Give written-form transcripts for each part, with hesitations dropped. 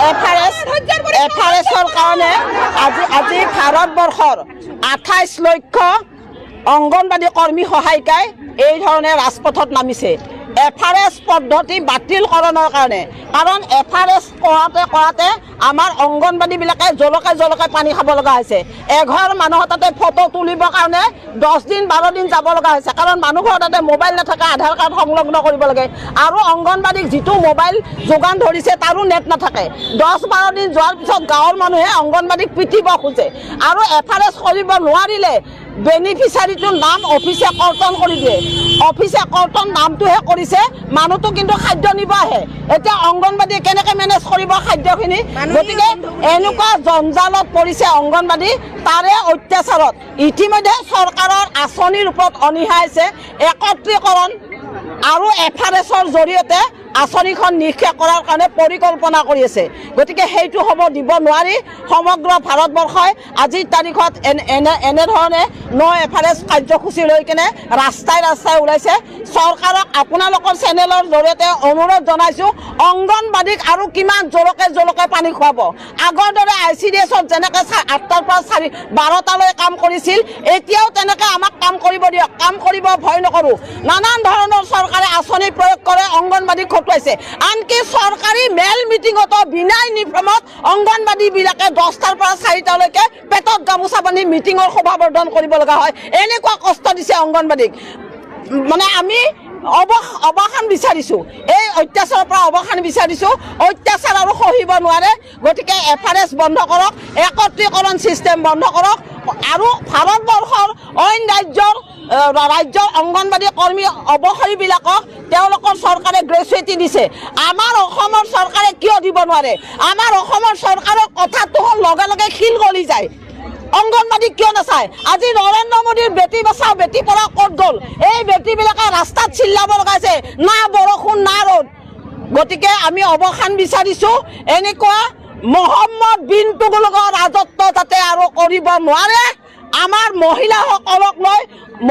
এফআৰএছৰ কাৰণে আজি ভাৰতবৰ্ষৰ 28 লক্ষ অংগনবাদী কৰ্মী সহায়িকাই এই ধৰণে ৰাজপথত নামিছে এফআৰএছ পদ্ধতি বাতিলকৰণৰ কাৰণে। কাৰণ এফআৰএছ কৰাতে আমাৰ অংগনবাদীবিলাকে জলকে পানী খাব লগা হৈছে। এঘৰ মানুহৰ তাতে ফটো তুলিবৰ কাৰণে 10 দিন 12 দিন যাব লগা হৈছে। কাৰণ মানুহৰ তাতে মোবাইল নাথাকে, আধাৰ কাৰ্ড সংলগ্ন কৰিব লাগে আৰু অংগনবাদীক যিটো মোবাইল যোগান ধৰিছে তাৰো নেট নাথাকে। 10-12 দিন যোৱাৰ পিছত গাঁৱৰ মানুহে অংগনবাদীক পিটিব খোজে আৰু এফআৰএছ কৰিব নোৱাৰিলে বেনিফিচিয়াৰীটোৰ নাম অফিচে কৰ্তন কৰি দিয়ে। অফিচে কৰ্তন নামটোহে কৰিছে, মানুহটো কিন্তু খাদ্য নিব আহে। এতিয়া অংগনবাদীয়ে কেনেকৈ মেনেজ কৰিব খাদ্যখিনি? গতিকে এনেকুৱা জঞ্জালত পৰিছে অংগনবাদী, তাৰে অত্যাচাৰত ইতিমধ্যে চৰকাৰৰ আঁচনিৰ ওপৰত অনীহা আছে। একত্ৰীকৰণ আৰু এফআৰএছৰ জৰিয়তে আঁচনিখন নিৰীক্ষা কৰাৰ কাৰণে পৰিকল্পনা কৰি আছে। গতিকে সেইটো হ'ব দিব নোৱাৰি। সমগ্ৰ ভাৰতবৰ্ষই আজিৰ তাৰিখত এনেধৰণে এফআৰএছ কাৰ্যসূচী লৈ কিনে ৰাস্তাই ওলাইছে। চৰকাৰক আপোনালোকৰ চেনেলৰ জৰিয়তে অনুৰোধ জনাইছোঁ, অংগনবাদীক আৰু কিমান জলকে পানী খুৱাব? আগৰ দৰে ICDSত যেনেকৈ 8টাৰ পৰা 12টালৈ কাম কৰিছিল, এতিয়াও তেনেকৈ আমাক কাম কৰিব দিয়ক। কাম কৰিব ভয় নকৰোঁ। নানান ধৰণৰ চৰকাৰে আঁচনি প্ৰয়োগ কৰে, অংগনবাদীক খটুৱাইছে। আনকি চৰকাৰী মেল মিটিঙতো বিনা ইউনিফৰ্মত অংগনবাদীবিলাকে 10টাৰ পৰা 4টালৈকে পেটত গামোচা বান্ধি মিটিঙৰ সভাবৰ্ধন কৰিব লগা হয়। এনেকুৱা কষ্ট দিছে অংগনবাদীক। মানে আমি অৱসান বিচাৰিছোঁ, এই অত্যাচাৰৰ পৰা অৱসান বিচাৰিছোঁ। অত্যাচাৰ আৰু সহিব নোৱাৰে। গতিকে এফআৰএছ বন্ধ কৰক, একত্ৰীকৰণ ছিষ্টেম বন্ধ কৰক আৰু ভাৰতবৰ্ষৰ অইন ৰাজ্যৰ অংগনবাদী কৰ্মী অৱসৰীবিলাকক তেওঁলোকৰ চৰকাৰে গ্ৰেচুইটি দিছে। আমাৰ অসমৰ চৰকাৰে কিয় দিব নোৱাৰে? আমাৰ অসমৰ চৰকাৰৰ কথাটো লগে লগে শিল গলি যায়। অংগনবাদী কিয় নাচায়? আজি নৰেন্দ্ৰ মোদীৰ বেটী বচাও বেটী পঢ়াও ক'ত গ'ল? এই বেটীবিলাকে ৰাস্তাত চিল্লাব লগাইছে, না বৰষুণ না ৰ'দ। গতিকে আমি অৱসান বিচাৰিছোঁ। এনেকুৱা মহম্মদ বিন তুগলকৰ ৰাজত্ব যাতে আৰু কৰিব নোৱাৰে। আমাৰ মহিলাসকলক লৈ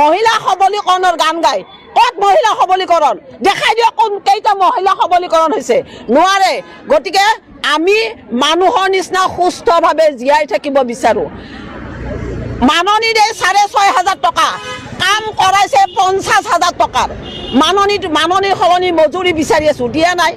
মহিলা সবলীকৰণৰ গান গায়। ক'ত মহিলা সবলীকৰণ? দেখাই দিয়ক কেইটা মহিলা সবলীকৰণ হৈছে। নোৱাৰে। গতিকে আমি মানুহৰ নিচিনা সুস্থভাৱে জীয়াই থাকিব বিচাৰোঁ। মাননীৰে 6,500 টকা কাম কৰাইছে 50,000 টকাৰ। মাননীৰ সলনি মজুৰি বিচাৰি আছোঁ, দিয়া নাই।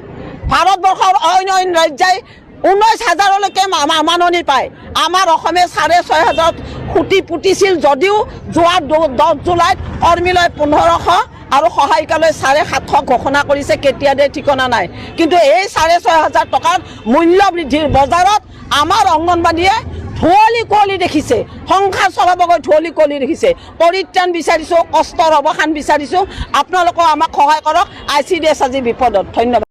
ভাৰতবৰ্ষৰ অইন ৰাজ্যই 19,000লৈকে মাননি পায়। আমাৰ অসমে 6,500 খুটি পুতিছিল যদিও যোৱা 10 জুলাইত কৰ্মীলৈ 1500 আৰু সহায়িকালৈ 750 ঘোষণা কৰিছে। কেতিয়া দিয়ে ঠিকনা নাই। কিন্তু এই 6,500 টকাৰ মূল্য বৃদ্ধিৰ বজাৰত আমাৰ অংগনবাদীয়ে ঢুৱলি কুঁৱলী দেখিছে, সংসাৰ চলাবগৈ ঢুৱলি কুঁৱলী দেখিছে। পৰিত্ৰাণ বিচাৰিছোঁ, কষ্টৰ অৱসান বিচাৰিছোঁ। আপোনালোকেও আমাক সহায় কৰক। ICDS আজি বিপদত। ধন্যবাদ।